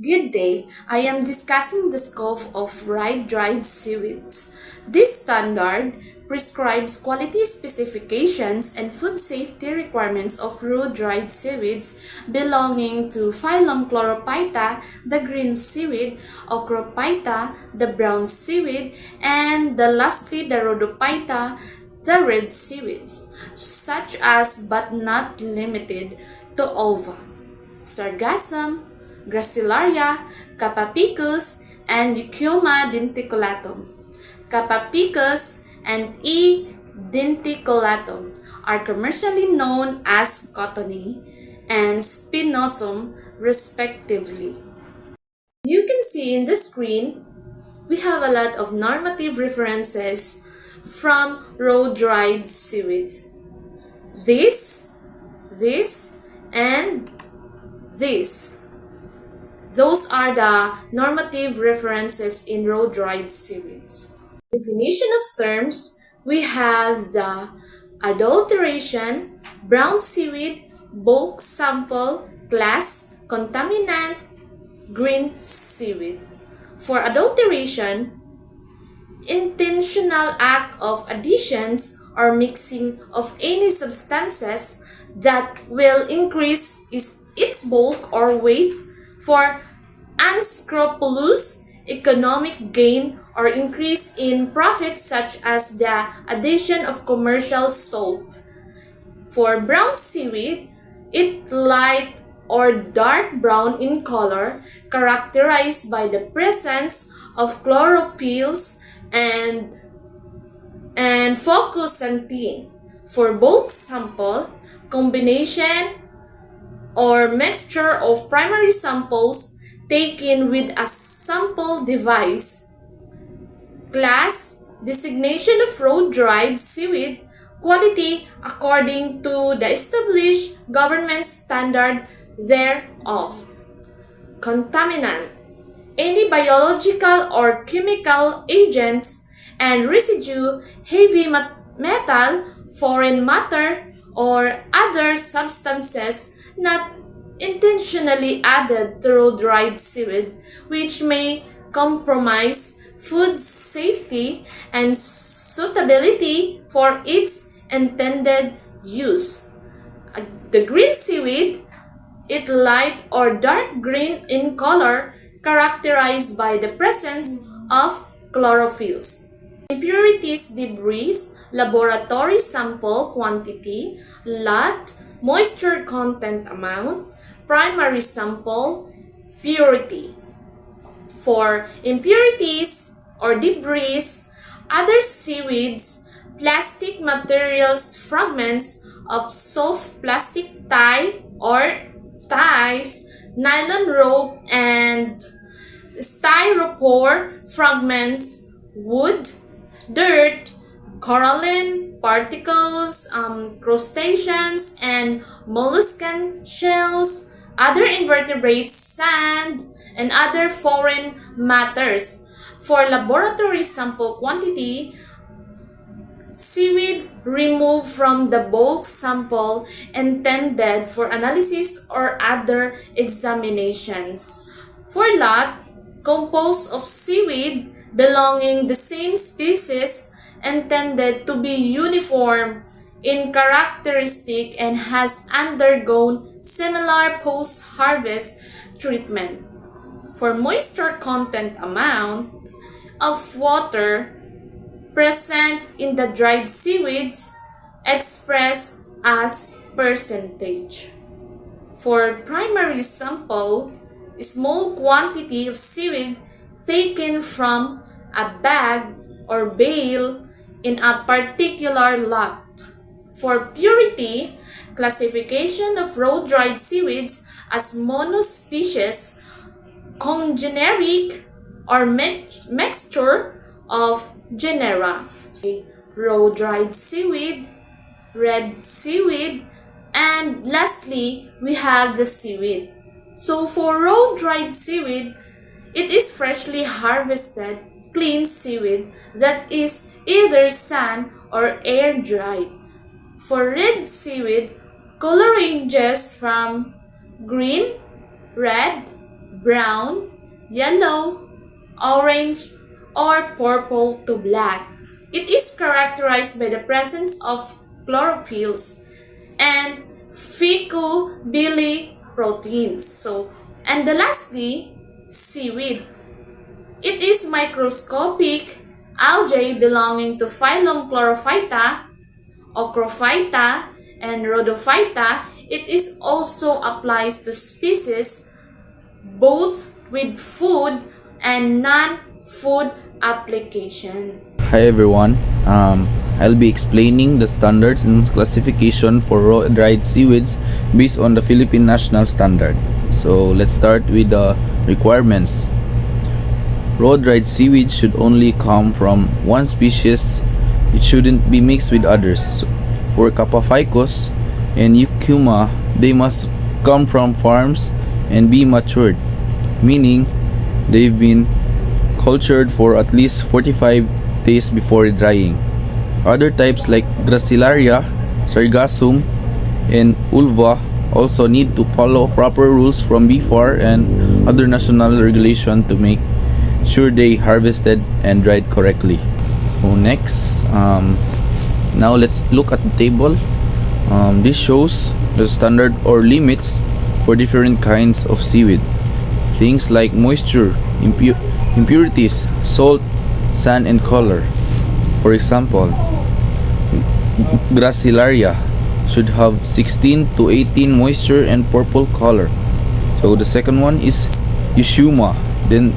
Good day. I am discussing the scope of raw dried seaweeds. This standard prescribes quality specifications and food safety requirements of raw dried seaweeds belonging to phylum Chlorophyta, the green seaweed, Ochrophyta, the brown seaweed, and lastly the Rhodophyta, the red seaweeds, such as but not limited to ova, sargassum, Gracilaria, Capapicus, and Eucheuma denticulatum. Capapicus and E. denticulatum are commercially known as cottony and spinosum respectively. As you can see in the screen, we have a lot of normative references from raw dried seaweeds. This, and this. Those are the normative references in raw dried seaweeds. Definition of terms, we have the adulteration, brown seaweed, bulk sample, class, contaminant, green seaweed. For adulteration, intentional act of additions or mixing of any substances that will increase its bulk or weight for unscrupulous economic gain or increase in profit, such as the addition of commercial salt. For brown seaweed, it light or dark brown in color, characterized by the presence of chlorophylls and focusantine. For bulk sample, combination or mixture of primary samples taken with a sample device. Class, designation of raw dried seaweed, quality according to the established government standard thereof. Contaminant, any biological or chemical agents and residue, heavy metal, foreign matter, or other substances not intentionally added to raw dried seaweed, which may compromise food safety and suitability for its intended use. The green seaweed, it light or dark green in color, characterized by the presence of chlorophylls. Impurities, debris, laboratory sample quantity, lot, moisture content amount, primary sample, purity. For impurities or debris, other seaweeds, plastic materials, fragments of soft plastic tie or ties, nylon rope, and styrofoam fragments, wood, dirt, coralline particles, crustaceans, and molluscan shells, other invertebrates, sand, and other foreign matters. For laboratory sample quantity, seaweed removed from the bulk sample intended for analysis or other examinations. For lot, composed of seaweed belonging the same species intended to be uniform in characteristic and has undergone similar post-harvest treatment. For moisture content amount of water present in the dried seaweeds expressed as percentage. For primary sample, small quantity of seaweed taken from a bag or bale in a particular lot. For purity, classification of raw dried seaweeds as monospecies, congeneric, or mixture of genera. Raw dried seaweed, red seaweed, and lastly, we have the seaweed. So for raw dried seaweed, it is freshly harvested, clean seaweed that is either sun or air dried. For red seaweed, color ranges from green, red, brown, yellow, orange, or purple to black. It is characterized by the presence of chlorophylls and phycobiliproteins. And lastly, seaweed. It is microscopic algae belonging to phylum Chlorophyta, Ochrophyta, and Rhodophyta. It is also applies to species both with food and non-food application. Hi everyone, I'll be explaining the standards and classification for raw dried seaweeds based on the Philippine National Standard. So let's start with the requirements. Raw dried seaweed should only come from one species. It shouldn't be mixed with others. For Capophycus and Eucheuma, they must come from farms and be matured, meaning they've been cultured for at least 45 days before drying. Other types like Gracilaria, Sargassum, and Ulva also need to follow proper rules from BFAR and other national regulation to make sure they harvested and dried correctly. So next, now let's look at the table. This shows the standard or limits for different kinds of seaweed. Things like moisture, impurities, salt, sand, and color. For example, Gracilaria should have 16 to 18 moisture and purple color. So the second one is Eucheuma, then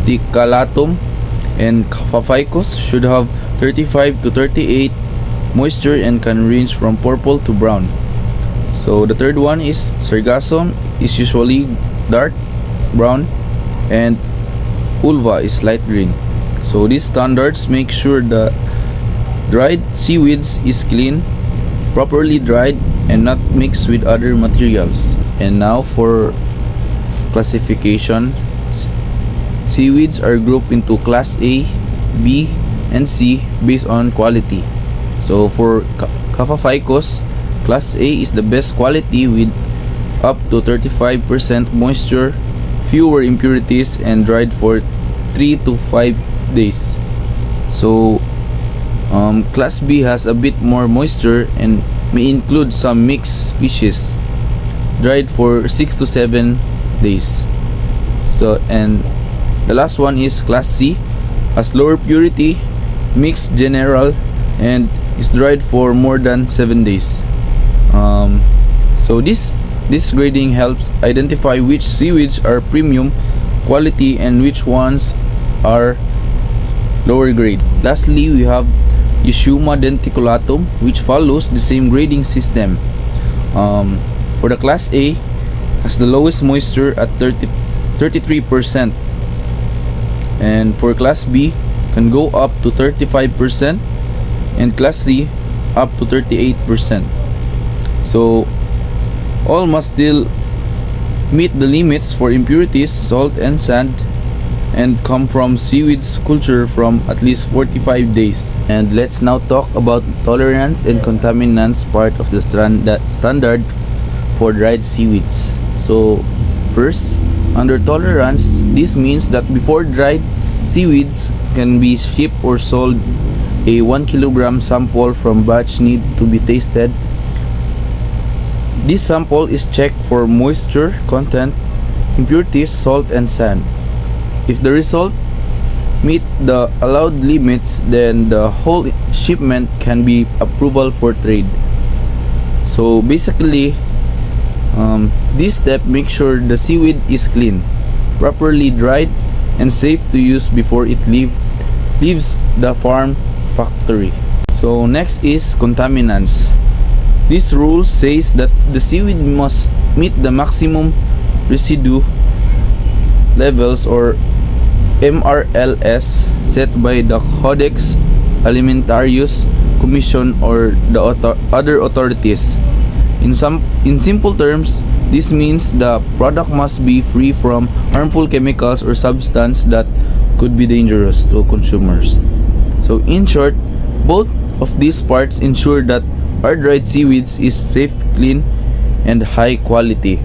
Ticalatum and Capophycus should have 35 to 38 moisture and can range from purple to brown. So the third one is Sargassum is usually dark brown and Ulva is light green. So these standards make sure the dried seaweeds is clean, properly dried, and not mixed with other materials. And now for classification. Seaweeds are grouped into Class A, B, and C based on quality. So for Capophycus, Class A is the best quality with up to 35% moisture, fewer impurities, and dried for 3 to 5 days. So Class B has a bit more moisture and may include some mixed species, dried for 6 to 7 days. And the last one is Class C, has lower purity, mixed general, and is dried for more than 7 days. So this grading helps identify which seaweeds are premium quality and which ones are lower grade. Lastly, we have Eucheuma denticulatum, which follows the same grading system. For the Class A, has the lowest moisture at 33%, and for Class B can go up to 35%, and Class C up to 38%. So all must still meet the limits for impurities, salt, and sand, and come from seaweeds culture from at least 45 days. And let's now talk about tolerance and contaminants part of the standard for dried seaweeds. So first, under tolerance, this means that before dried seaweeds can be shipped or sold, a 1 kilogram sample from batch need to be tasted. This sample is checked for moisture content, impurities, salt, and sand. If the result meet the allowed limits, then the whole shipment can be approval for trade. So basically, this step makes sure the seaweed is clean, properly dried, and safe to use before it leaves the farm factory. So next is contaminants. This rule says that the seaweed must meet the maximum residue levels or MRLS set by the Codex Alimentarius Commission or the other authorities. In simple terms, this means the product must be free from harmful chemicals or substance that could be dangerous to consumers. So in short, both of these parts ensure that our dried seaweeds is safe, clean, and high quality.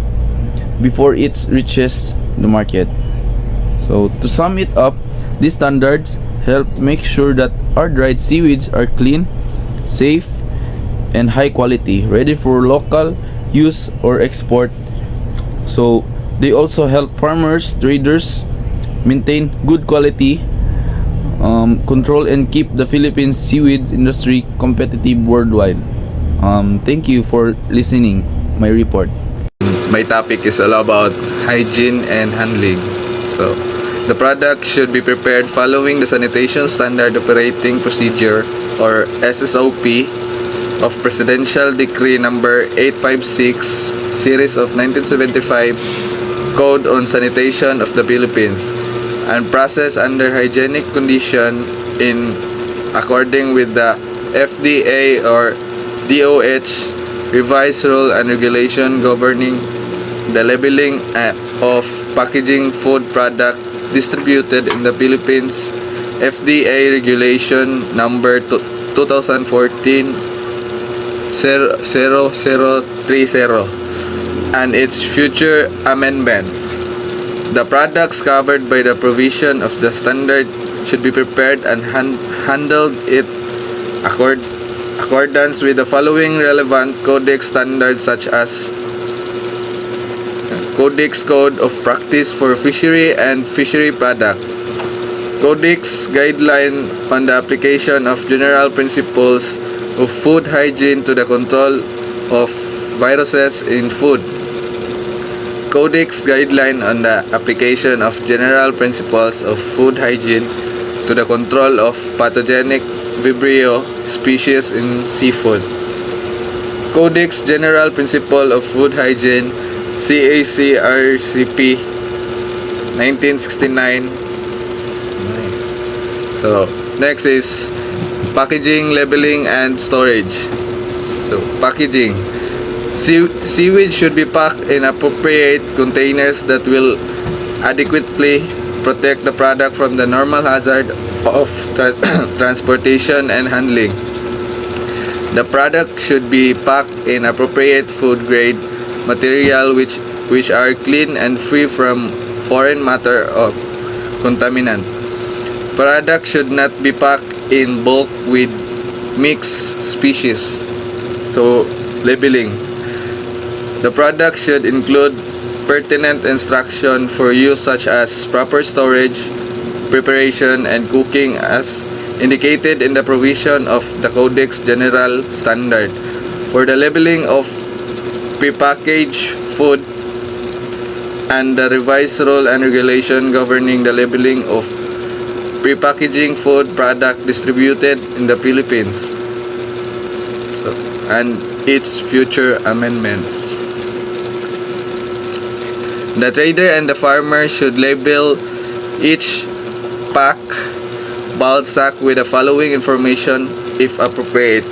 before it reaches the market. So to sum it up, these standards help make sure that our dried seaweeds are clean, safe, and high quality, ready for local use or export. So they also help farmers, traders maintain good quality, control and keep the Philippines seaweed industry competitive worldwide. Thank you for listening my report. My topic is all about hygiene and handling. So, the product should be prepared following the Sanitation Standard Operating Procedure or SSOP of Presidential Decree number 856 series of 1975 Code on Sanitation of the Philippines and processed under hygienic condition in according with the FDA or DOH revised rule and regulation governing the labeling of packaging food product distributed in the Philippines, FDA regulation number 2014 0030 and its future amendments. The products covered by the provision of the standard should be prepared and handled in accordance with the following relevant codex standards such as Codex Code of Practice for Fishery and Fishery Product, Codex Guideline on the Application of General Principles of Food Hygiene to the Control of Viruses in Food, Codex Guideline on the Application of General Principles of Food Hygiene to the Control of Pathogenic Vibrio species in seafood, Codex General Principle of Food Hygiene CACRCP 1969. So next is packaging, labeling, and storage. So packaging. Seaweed should be packed in appropriate containers that will adequately protect the product from the normal hazard of transportation and handling. The product should be packed in appropriate food grade material which are clean and free from foreign matter of contaminant. Product should not be packed in bulk with mixed species. So, labeling. The product should include pertinent instruction for use such as proper storage, preparation, and cooking as indicated in the provision of the Codex General Standard. For the labeling of prepackaged food and the revised rule and regulation governing the labeling of prepackaging food product distributed in the Philippines, and its future amendments. The trader and the farmer should label each pack balled sack with the following information if appropriate.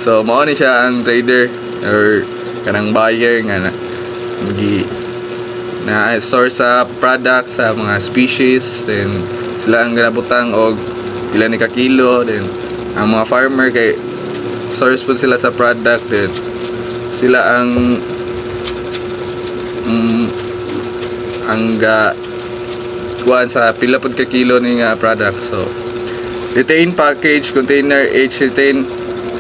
So mao ni siya ang trader or kanang buyer nga na source sa product sa mga species, then sila ang ganabutang og pila ni ka kilo, then ang mga farmer kay source po sila sa product, then sila ang kuan sa pila pud ka kilo ni nga product. So retain package container each retain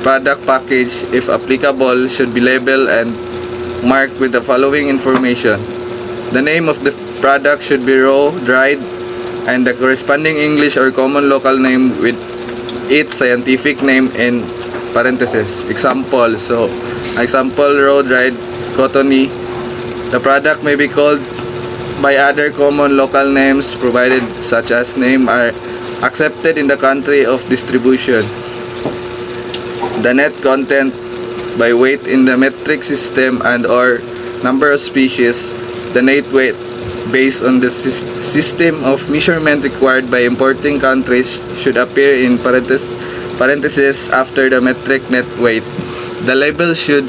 product package if applicable should be labeled and marked with the following information. The name of the product should be raw, dried, and the corresponding English or common local name with its scientific name in parentheses. Example, raw, dried, cottony. The product may be called by other common local names provided such as name are accepted in the country of distribution. The net content by weight in the metric system and or number of species, the net weight based on the system of measurement required by importing countries should appear in parentheses after the metric net weight. The label should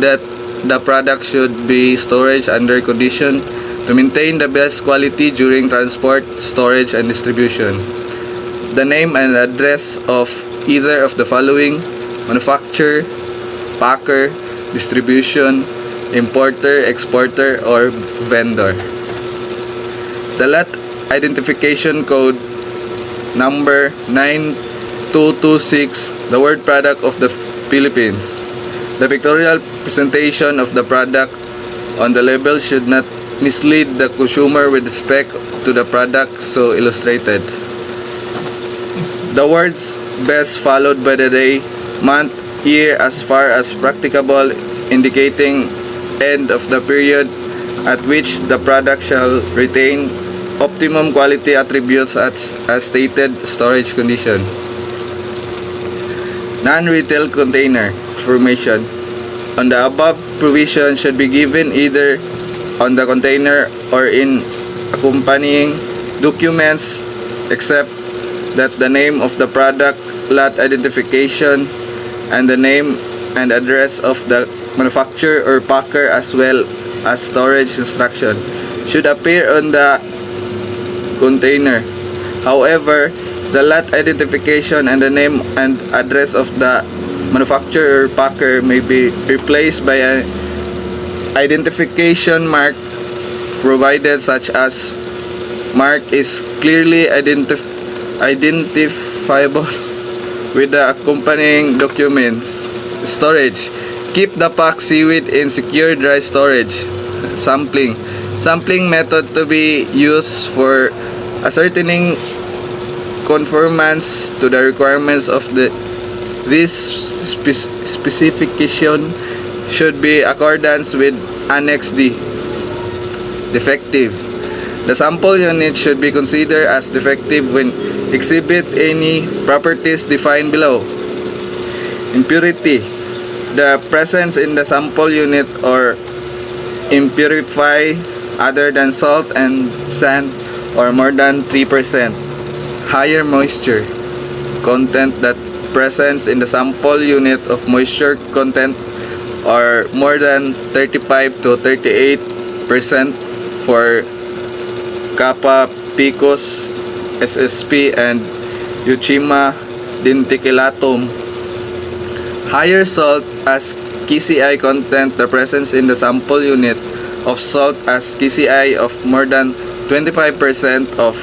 that the product should be stored under condition to maintain the best quality during transport, storage, and distribution. The name and address of either of the following: manufacturer, packer, distribution, importer, exporter, or vendor. The lot identification code number 9226, the word product of the Philippines. The pictorial presentation of the product on the label should not mislead the consumer with respect to the product so illustrated. The words best followed by the day, month, year as far as practicable, indicating end of the period at which the product shall retain optimum quality attributes as stated storage condition. Non-retail container information on the above provision should be given either on the container or in accompanying documents, except that the name of the product, lot identification, and the name and address of the manufacturer or packer, as well as storage instruction, should appear on the container. However, the lot identification and the name and address of the manufacturer or packer may be replaced by an identification mark, provided such as mark is clearly identifiable with the accompanying documents. Storage. Keep the packed seaweed in secure dry storage. Sampling. Sampling method to be used for ascertaining conformance to the requirements of this specification should be accordance with Annex D. Defective. The sample unit should be considered as defective when exhibit any properties defined below. Impurity. The presence in the sample unit or impurify other than salt and sand or more than 3%. Higher moisture content, that presence in the sample unit of moisture content or more than 35 to 38% for Kappa picus SSP and Euchima denticulata. Higher salt as KCI content, the presence in the sample unit of salt as KCI of more than 25% of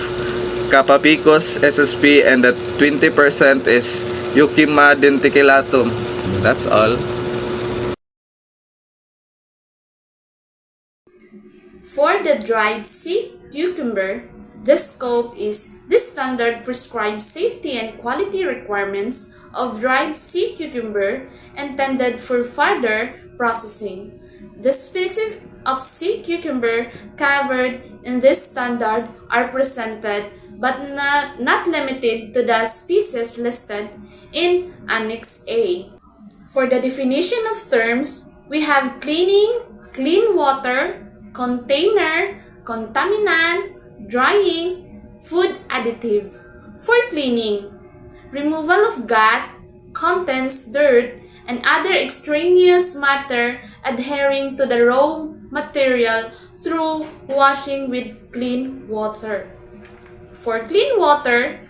Kappa picus SSP, and that 20% is Euchima denticulata. That's all. For the dried sea cucumber, the scope is this standard prescribes safety and quality requirements of dried sea cucumber intended for further processing. The species of sea cucumber covered in this standard are presented but not limited to the species listed in Annex A. For the definition of terms, we have cleaning, clean water, container, contaminant, drying, food additive. For cleaning, removal of gut, contents, dirt, and other extraneous matter adhering to the raw material through washing with clean water. For clean water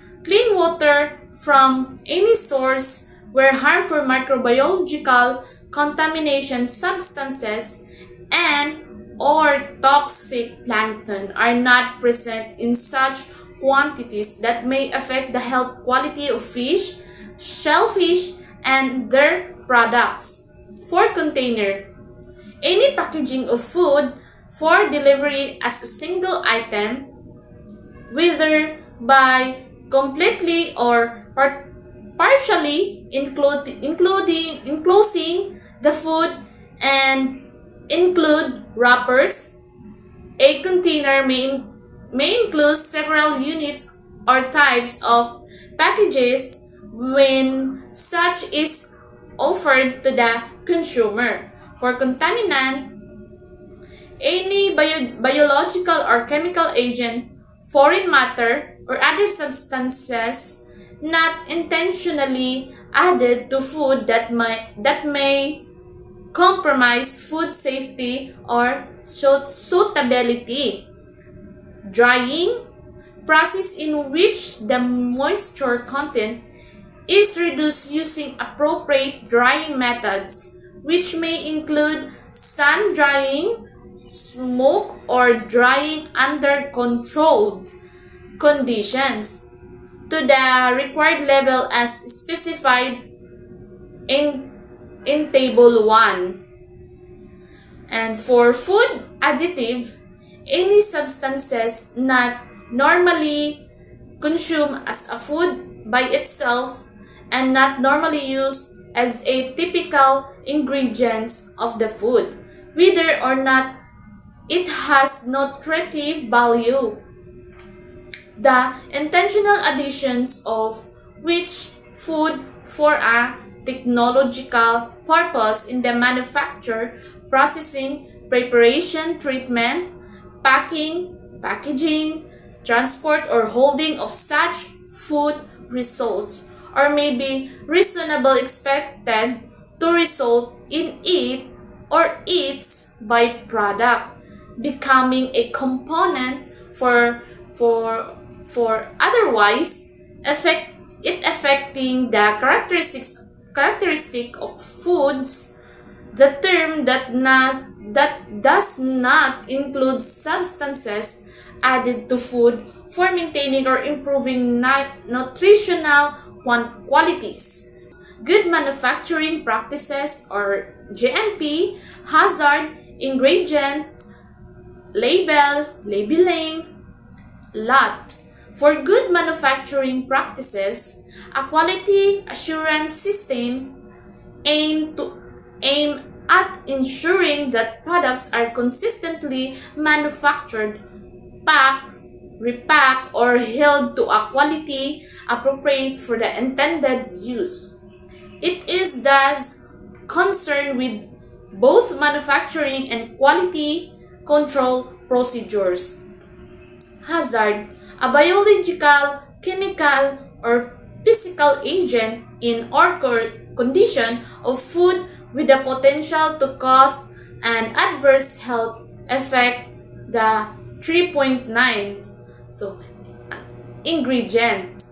from any source where harmful microbiological contamination substances and or toxic plankton are not present in such quantities that may affect the health quality of fish, shellfish, and their products. For container, any packaging of food for delivery as a single item, whether by completely or partially enclosing the food and include wrappers. A container may include several units or types of packages when such is offered to the consumer. For contaminant, any biological or chemical agent, foreign matter, or other substances not intentionally added to food that may compromise food safety or suitability. Drying, process in which the moisture content is reduced using appropriate drying methods, which may include sun drying, smoke, or drying under controlled conditions to the required level as specified in Table 1. And for food additive, any substances not normally consumed as a food by itself and not normally used as a typical ingredients of the food, whether or not it has nutritive value. The intentional additions of which food for a technological purpose in the manufacture, processing, preparation, treatment, packing, packaging, transport, or holding of such food results, or may be reasonably expected to result in it or its byproduct becoming a component for otherwise affecting the characteristic of foods. The term that does not include substances added to food for maintaining or improving nutritional qualities. Good manufacturing practices or GMP, hazard, ingredient, labeling, lot. For good manufacturing practices, a quality assurance system aim at ensuring that products are consistently manufactured, packed, repacked, or held to a quality appropriate for the intended use. It is thus concerned with both manufacturing and quality control procedures. Hazard, a biological, chemical, or physical agent in or condition of food with the potential to cause an adverse health effect. The 3.9. So, ingredient.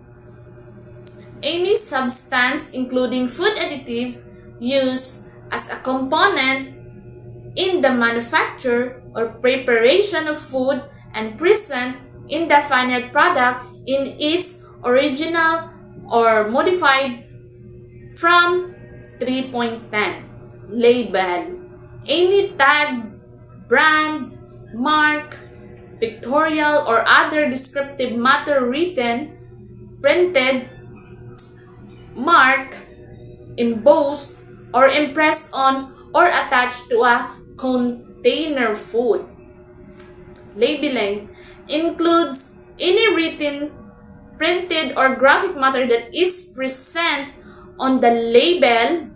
Any substance including food additive used as a component in the manufacture or preparation of food and present in the final product in its original or modified from 3.10. Label. Any tag, brand, mark, pictorial, or other descriptive matter written, printed, marked, embossed, or impressed on or attached to a container food. Labeling includes any written, printed, or graphic matter that is present on the label,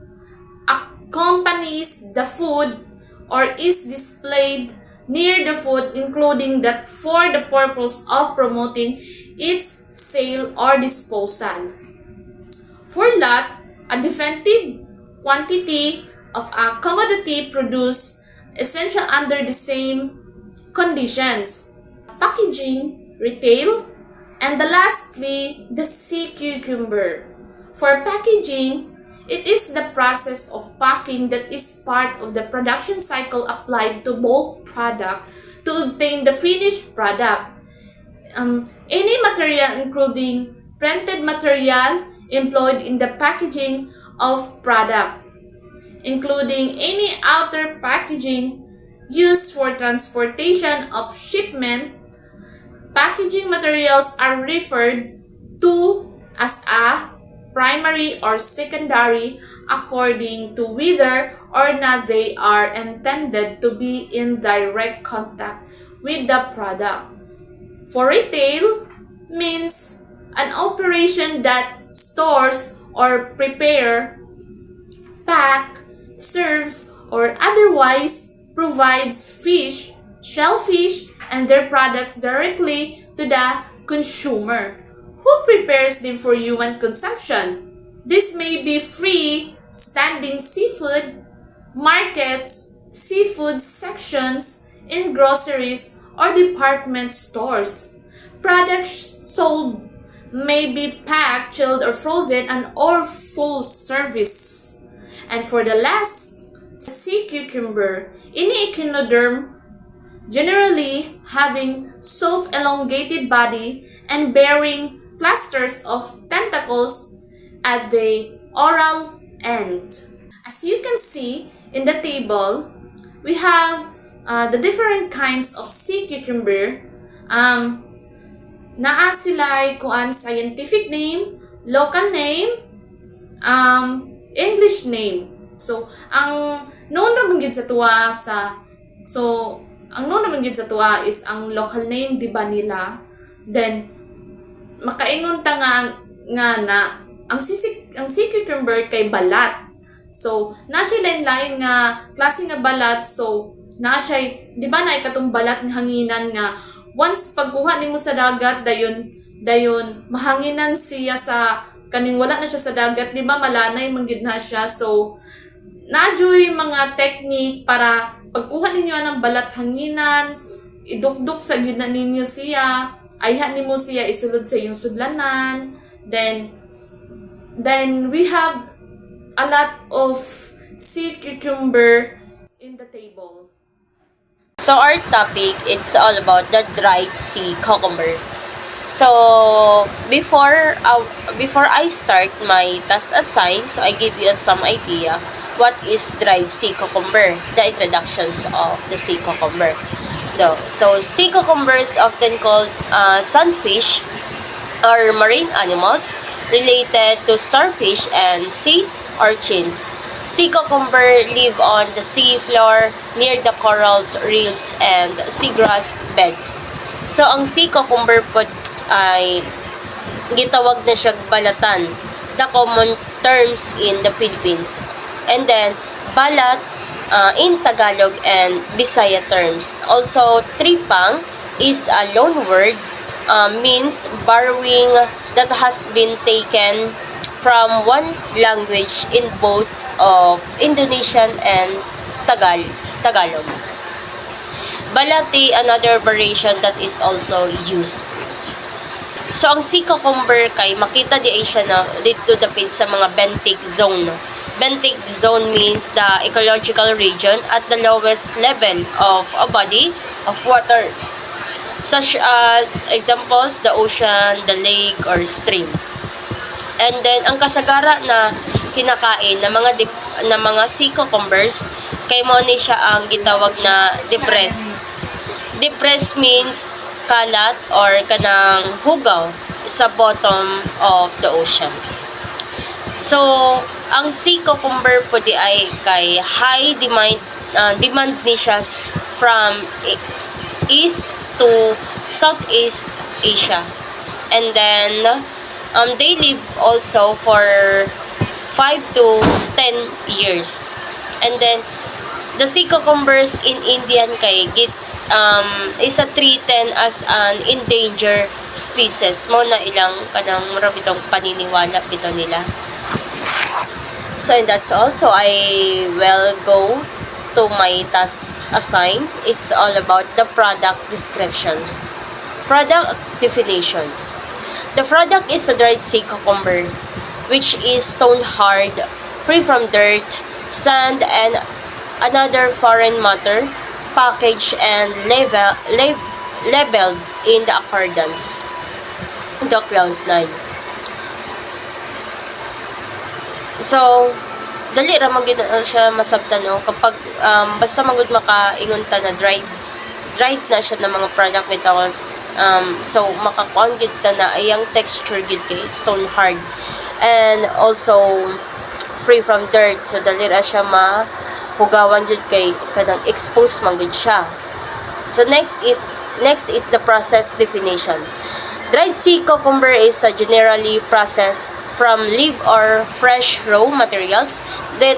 accompanies the food, or is displayed near the food, including that for the purpose of promoting its sale or disposal. For lot, a definitive quantity of a commodity produced essential under the same conditions. Packaging, retail, and lastly, the sea cucumber. For packaging, it is the process of packing that is part of the production cycle applied to bulk product to obtain the finished product. Any material including printed material employed in the packaging of product, including any outer packaging used for transportation of shipment. Packaging materials are referred to as a primary or secondary according to whether or not they are intended to be in direct contact with the product. For retail means an operation that stores or prepare, pack, serves, or otherwise provides fish, shellfish, and their products directly to the consumer, who prepares them for human consumption. This may be free-standing seafood, markets, seafood sections in groceries or department stores. Products sold may be packed, chilled, or frozen, and or full service. And for the last, Sea cucumber, any echinoderm, generally having soft elongated body and bearing clusters of tentacles at the oral end. As you can see in the table, we have the different kinds of sea cucumber. Naa sila kuan scientific name, local name, English name. So, ang known naman gid sa tuwa is ang local name di ba nila. Then makaingon ta nga na ang sea cucumber kay balat. So, na siya lain-lain nga klase nga balat. So, na siya, di ba na ikatong balat ng hanginan nga once pagkuha nimo sa dagat dayon mahanginan siya sa kaning wala na siya sa dagat, di ba malanay man gid na siya. So, nadyoy mga technique para pagkuha ninyo ng balat hanginan, idukduk sa gid na ninyo siya, ayhan nimo siya isulod sa iyong sudlanan. Then we have a lot of sea cucumber in the table. So our topic, it's all about the dried sea cucumber. So before I start my task assigned, so I give you some idea what is dried sea cucumber, the introductions of the sea cucumber. So sea cucumber is often called sunfish or marine animals related to starfish and sea urchins. Sea cucumber live on the sea floor near the corals, reefs, and seagrass beds. So, ang sea cucumber po ay gitawag na siyang balatan, the common terms in the Philippines. And then, balat in Tagalog and Bisaya terms. Also, tripang is a loan word, means borrowing that has been taken from one language in both of Indonesian and Tagalog. Balati, another variation that is also used. So, ang sea cucumber kay makita di siya na dito dapit sa mga benthic zone. Benthic zone means the ecological region at the lowest level of a body of water, such as examples, the ocean, the lake, or stream. And then, ang kasagara na kinakain ng mga sea cucumbers kay mo ni siya ang gitawag na depress. Depress means kalat or kanang hugaw sa bottom of the oceans. So, ang sea cucumber po di ay kay high demand ni siya from east to southeast Asia. And then they live also for 5 to 10 years. And then the sea cucumbers in Indian kay is a treated as an endangered species. Mo na ilang kanang marabitong paniniwala bitaw nila. So and that's all. So I will go to my task assigned. It's all about the product descriptions. Product definition. The product is a dried sea cucumber, which is stone hard, free from dirt, sand, and another foreign matter, packaged and labeled in the accordance. The clause 9. So, dali ra man gyud siya masabtan no kapag basta magud makaingon ta na dried na siya ng mga product bitaw. So makakuan gyud ta na ayang texture gyud kay stone hard and also free from dirt. So dali ra siya mahugawan gyud kay kanang exposed man gyud siya. So next is the process definition. Dried sea cucumber is generally processed from live or fresh raw materials that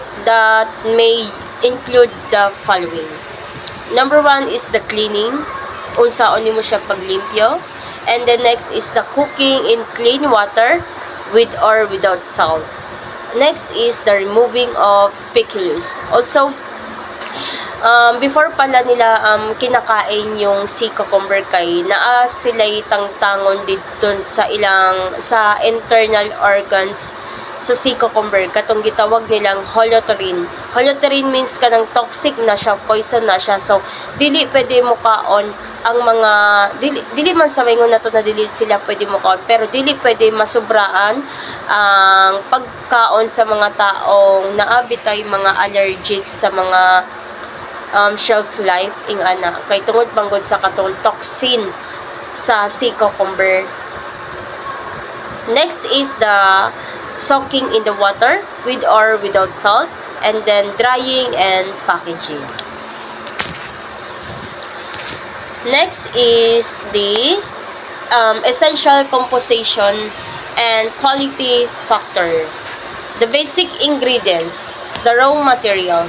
may include the following. Number 1 is the cleaning. Unsaon nimo siya paglimpyo. And the next is the cooking in clean water with or without salt. Next is the removing of speculus. Also, before pala nila kinakain yung sea cucumber kay naa sila'y tangtangon dito sa internal organs sa sea cucumber katong gitawag nilang holothurine. Holothurine means kanang toxic na siya, poison na siya. So dili pwede mo kaon ang mga dili man sa maingon nato na dili sila pwede mo kaon, pero dili pwede masubraan ang pagkaon sa mga taong naabitay mga allergic sa mga shelf life ing ana kay tungod manggod sa katong toxin sa sea cucumber. Next is the soaking in the water with or without salt, and then drying and packaging. Next is the essential composition and quality factor. The basic ingredients, the raw material.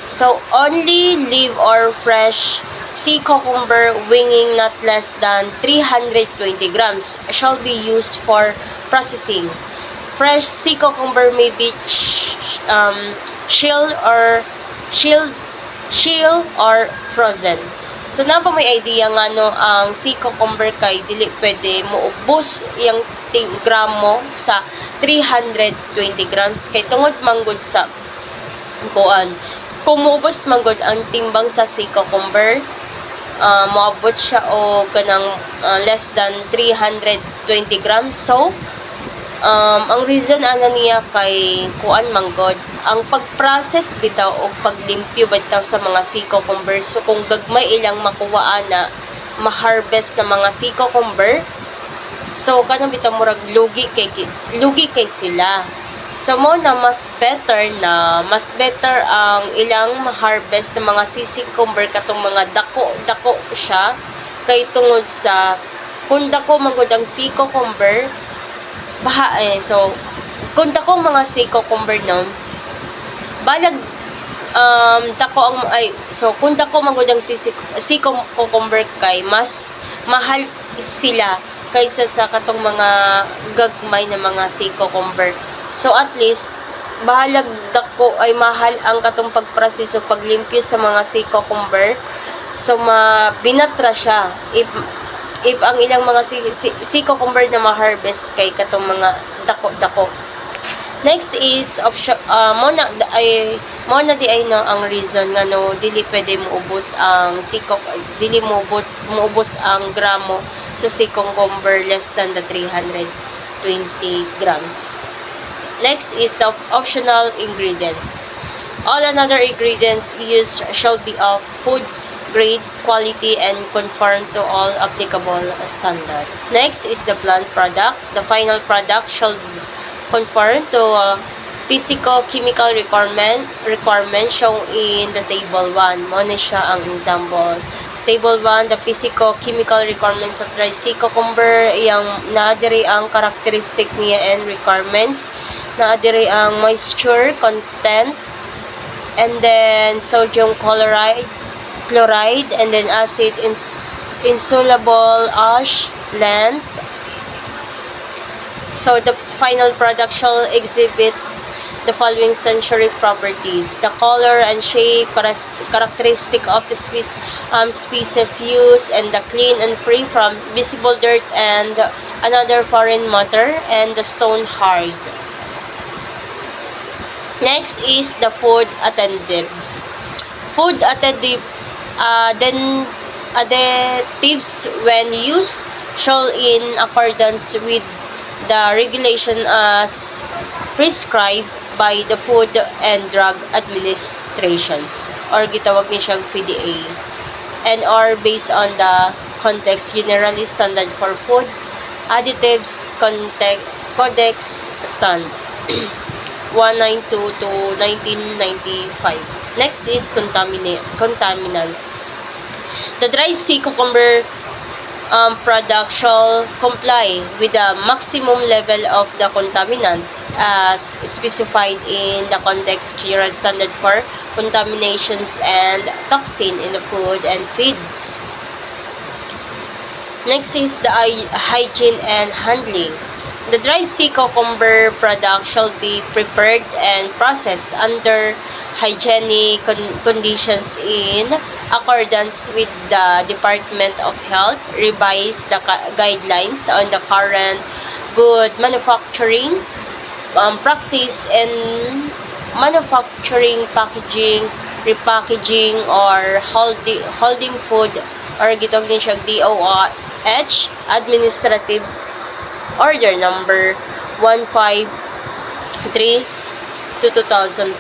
So only live or fresh sea cucumber weighing not less than 320 grams shall be used for processing. Fresh sea cucumber may be shelled or frozen. So na ba may idea nga no ang sea cucumber kay dili pwede moubos yang gramo sa 320 grams kay tungod manggod sa kuan. Kung muubos manggod ang timbang sa sea cucumber, moabot siya o kanang less than 320 grams. So ang reason ana niya kay kuan manggod ang pag-process bitaw o paglimpyo bitaw sa mga sea cucumber. So kung gagmay ilang makuha na ma-harvest na mga sea cucumber, so kanang bitaw murag lugi kay sila. So mo na mas better ang ilang ma-harvest ng mga sea cucumber katong mga dako siya kay tungod sa kung dako manggod ang sea cucumber so kung dako mga sea cucumber no balag dako ang so kung dako manggod ang sea cucumber kay mas mahal sila kaysa sa katong mga gagmay na mga sea cucumber. So at least bahalag dako ay mahal ang katong pagproseso paglimpyo sa mga sea cucumber. So binatra siya if ang ilang mga sea cucumber na ma-harvest kay katong mga dako. Next is mo na di ay no ang reason nga no dili pwede moubos ang dili moubos ang gramo sa sea cucumber less than the 320 grams. Next is the optional ingredients. All another ingredients used shall be of food grade, quality, and conform to all applicable standard. Next is the plant product. The final product shall conform to physico-chemical requirement shown in the table 1. Mo na siya ang example. Table 1, the physico-chemical requirements of dry sea cucumber. Iyang naadiri ang characteristic niya and requirements. Naadiri ang moisture content, and then sodium chloride, and then acid insoluble ash length. So the final product shall exhibit the following sensory properties: the color and shape characteristic of the species used, and the clean and free from visible dirt and another foreign matter, and the stone hard. Next is the food additives. Food additives when used shall in accordance with the regulation as prescribed by the Food and Drug Administrations or gitawag ni siyang FDA and are based on the context generally standard for food additives codex stand 192 to 1995. Next is contaminant. The dry sea cucumber product shall comply with the maximum level of the contaminant as specified in the context general standard for contaminations and toxin in the food and feeds. Next is the hygiene and handling. The dry sea cucumber product shall be prepared and processed under hygienic conditions in accordance with the Department of Health revised the guidelines on the current good manufacturing practice and manufacturing, packaging, repackaging, or holding food, or gitawag din siya DOH, Administrative Order number 153 to 2004.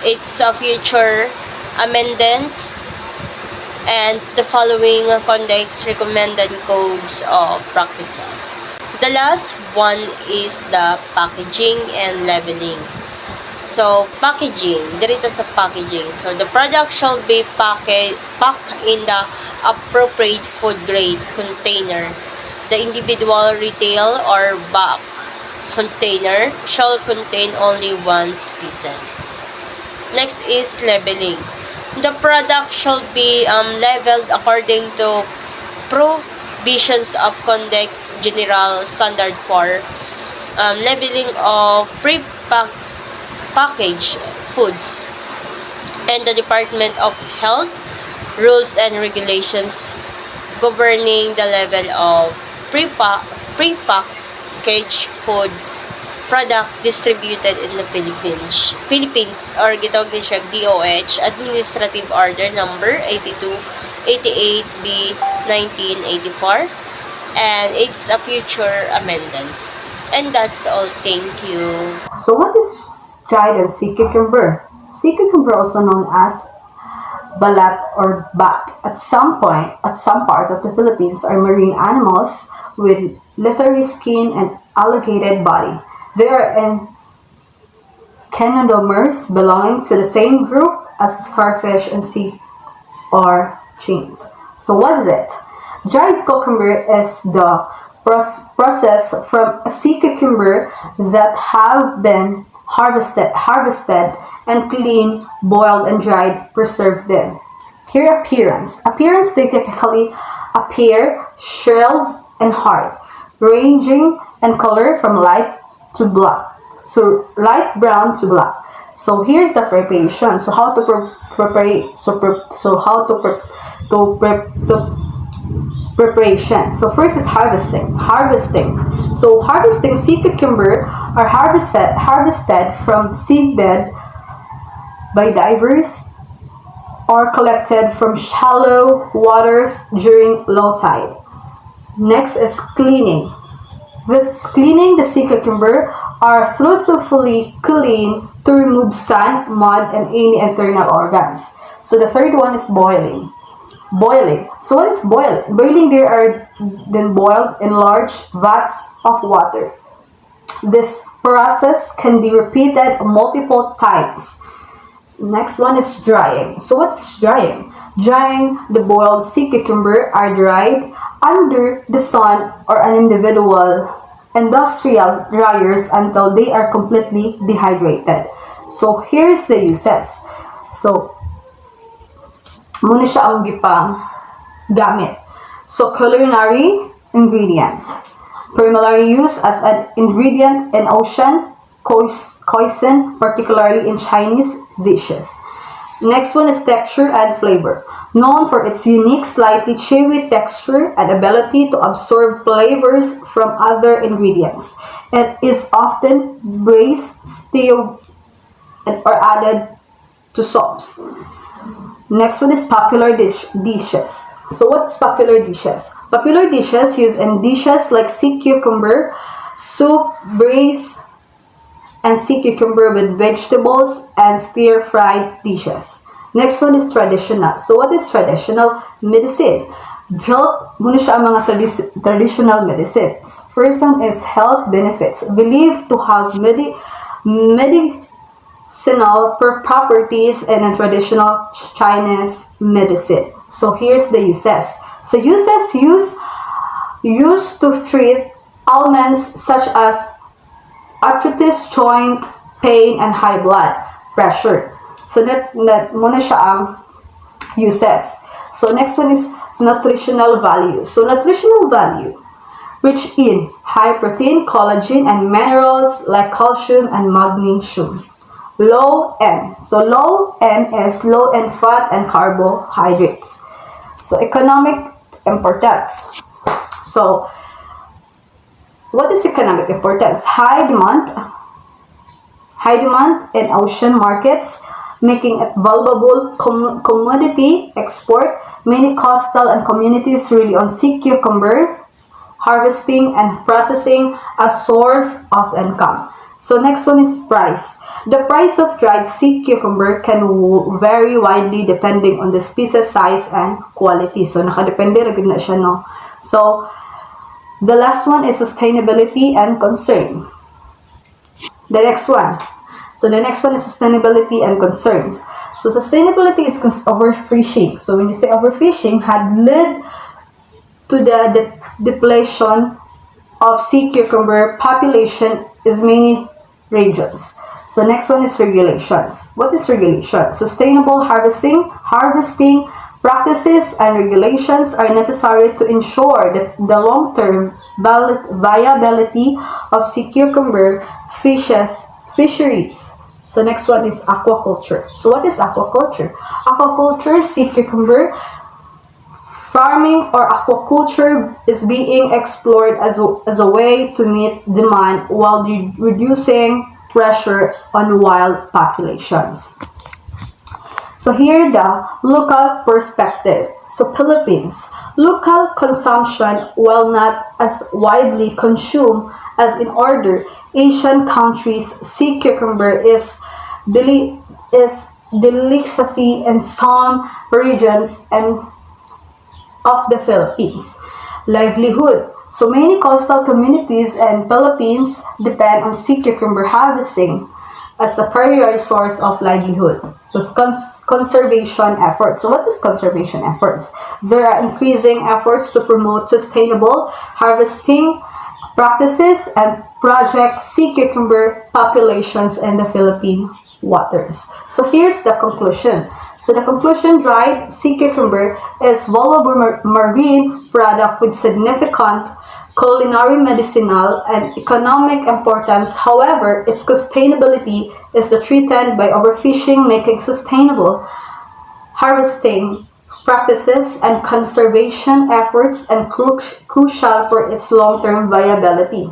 It's a future amendments and the following conducts recommended codes of practices. The last one is the packaging and labeling. So, packaging, dirito sa packaging. So, the product shall be packed in the appropriate food grade container. The individual retail or bulk container shall contain only 1 species. Next is labeling. The product shall be labeled according to provisions of Codex General Standard for labeling of pre-packaged foods, and the Department of Health rules and regulations governing the level of pre-packaged food product distributed in the Philippines, or gitawag din siya DOH, Administrative Order number 8288B 1984, and it's a future amendments. And that's all. Thank you. So what is dried and sea cucumber? Sea cucumber, also known as balat or bat, at some parts of the Philippines, are marine animals with leathery skin and elongated body. They are echinoderms belonging to the same group as starfish and sea urchins. So what is it? Dried cucumber is the process from a sea cucumber that have been harvested and cleaned, boiled, and dried, preserved them. Here appearance. They typically appear shrivelled and hard, ranging in color from light to black, so light brown to black. So here's the preparation. So how to preparation. So first is harvesting. So harvesting sea cucumber are harvested from seabed by divers or collected from shallow waters during low tide. Next is cleaning. Cleaning the sea cucumber are thoroughly cleaned to remove sand, mud, and any internal organs. So the third one is boiling. So what is boiling? Boiling, they are then boiled in large vats of water. This process can be repeated multiple times. Next one is drying. So what is drying? Drying, the boiled sea cucumber are dried under the sun or an industrial dryers until they are completely dehydrated. So here's the uses. So muna siya ang gipang gamit. So culinary ingredient. Primarily used as an ingredient in ocean cuisine, particularly in Chinese dishes. Next one is texture and flavor. Known for its unique, slightly chewy texture and ability to absorb flavors from other ingredients. It is often braised, stewed, or added to sauce. Next one is popular dishes. So what is popular dishes? Popular dishes used in dishes like sea cucumber, soup, braised, and sea cucumber with vegetables, and stir-fried dishes. Next one is traditional. So what is traditional? Medicine. Health, muna siya ang mga traditional medicines. First one is health benefits. Believed to have medicinal properties in traditional Chinese medicine. So here's the uses. So uses used to treat ailments such as arthritis, joint pain, and high blood pressure. So that muna siya ang uses. So next one is nutritional value. So nutritional value, rich in high protein, collagen, and minerals like calcium and magnesium. Low N. So low N is low in fat and carbohydrates. So economic importance. So What is economic importance? High demand in ocean markets, making it valuable commodity export. Many coastal and communities rely on sea cucumber harvesting and processing as source of income. So next one is price. The price of dried sea cucumber can vary widely depending on the species, size, and quality. So nakadepende ra gid na siya, no? So the last one is sustainability and concern. The next one. So the next one is sustainability and concerns. So sustainability is overfishing. So when you say overfishing, had led to the depletion of sea cucumber population in many regions. So next one is regulations. What is regulation? Sustainable harvesting practices and regulations are necessary to ensure that the long-term viability of sea cucumber fisheries. So next one is aquaculture. So what is aquaculture? Aquaculture, sea cucumber farming or aquaculture is being explored as a way to meet demand while reducing pressure on wild populations. So here the local perspective. So Philippines, local consumption, while not as widely consumed as in other Asian countries, sea cucumber is delicacy in some regions and of the Philippines. Livelihood. So many coastal communities in Philippines depend on sea cucumber harvesting as a primary source of livelihood. So conservation efforts. So what is conservation efforts? There are increasing efforts to promote sustainable harvesting practices and project sea cucumber populations in the Philippine waters. So here's the conclusion. So the conclusion, dried sea cucumber is valuable marine product with significant culinary, medicinal, and economic importance. However, its sustainability is threatened by overfishing, making sustainable harvesting practices and conservation efforts and crucial for its long-term viability.